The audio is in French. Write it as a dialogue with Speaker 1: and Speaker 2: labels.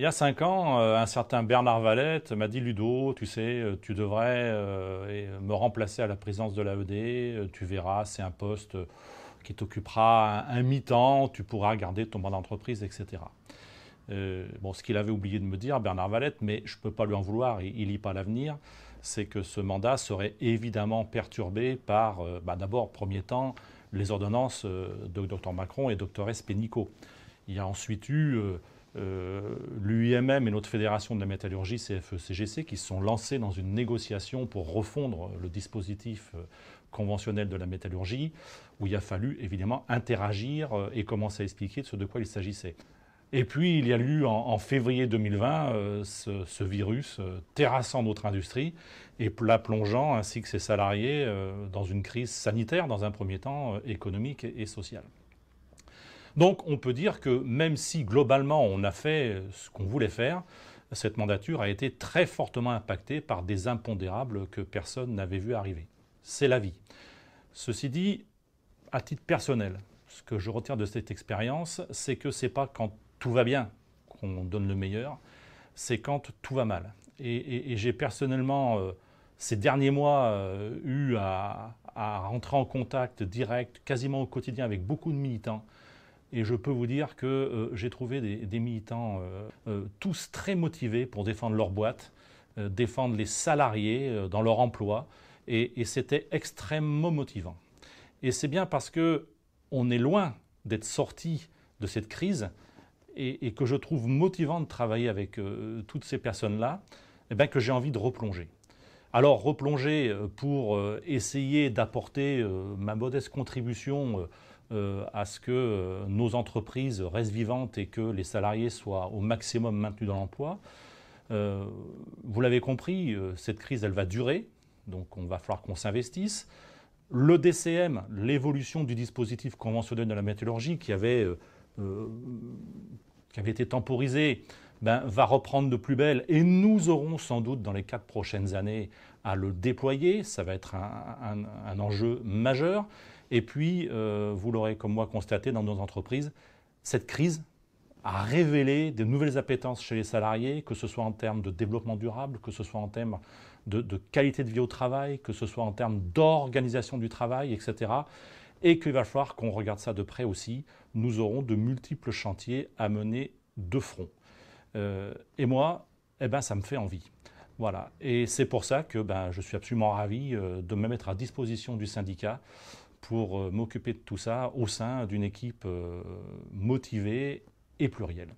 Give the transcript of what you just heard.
Speaker 1: Il y a 5 ans, un certain Bernard Valette m'a dit: Ludo, tu sais, tu devrais me remplacer à la présidence de l'AED, tu verras, c'est un poste qui t'occupera un mi-temps, tu pourras garder ton mandat d'entreprise, etc. Bon, ce qu'il avait oublié de me dire, Bernard Valette, mais je ne peux pas lui en vouloir, il lit pas l'avenir, c'est que ce mandat serait évidemment perturbé par, d'abord, premier temps, les ordonnances de Dr Macron et Dr S. Pénicaud. Il y a ensuite eu l'UIMM et notre fédération de la métallurgie, CFE-CGC, qui se sont lancés dans une négociation pour refondre le dispositif conventionnel de la métallurgie, où il a fallu évidemment interagir et commencer à expliquer de ce de quoi il s'agissait. Et puis il y a eu en février 2020 ce virus terrassant notre industrie et la plongeant ainsi que ses salariés dans une crise sanitaire dans un premier temps, économique et sociale. Donc on peut dire que même si globalement on a fait ce qu'on voulait faire, cette mandature a été très fortement impactée par des impondérables que personne n'avait vu arriver. C'est la vie. Ceci dit, à titre personnel, ce que je retiens de cette expérience, c'est que ce n'est pas quand tout va bien qu'on donne le meilleur, c'est quand tout va mal. Et j'ai personnellement, ces derniers mois, eu à rentrer en contact direct, quasiment au quotidien, avec beaucoup de militants. Et je peux vous dire que j'ai trouvé des militants tous très motivés pour défendre leur boîte, défendre les salariés dans leur emploi. Et c'était extrêmement motivant. Et c'est bien parce qu'on est loin d'être sorti de cette crise et que je trouve motivant de travailler avec toutes ces personnes-là, que j'ai envie de replonger. Alors replonger pour essayer d'apporter ma modeste contribution à ce que nos entreprises restent vivantes et que les salariés soient au maximum maintenus dans l'emploi. Vous l'avez compris, cette crise, elle va durer, donc on va falloir qu'on s'investisse. Le DCM, l'évolution du dispositif conventionnel de la métallurgie qui avait été temporisé, va reprendre de plus belle et nous aurons sans doute dans les 4 prochaines années à le déployer. Ça va être un enjeu majeur. Et puis, vous l'aurez comme moi constaté dans nos entreprises, cette crise a révélé de nouvelles appétences chez les salariés, que ce soit en termes de développement durable, que ce soit en termes de qualité de vie au travail, que ce soit en termes d'organisation du travail, etc. Et qu'il va falloir qu'on regarde ça de près aussi. Nous aurons de multiples chantiers à mener de front. Et moi, ça me fait envie. Voilà. Et c'est pour ça que je suis absolument ravi de me mettre à disposition du syndicat pour m'occuper de tout ça au sein d'une équipe motivée et plurielle.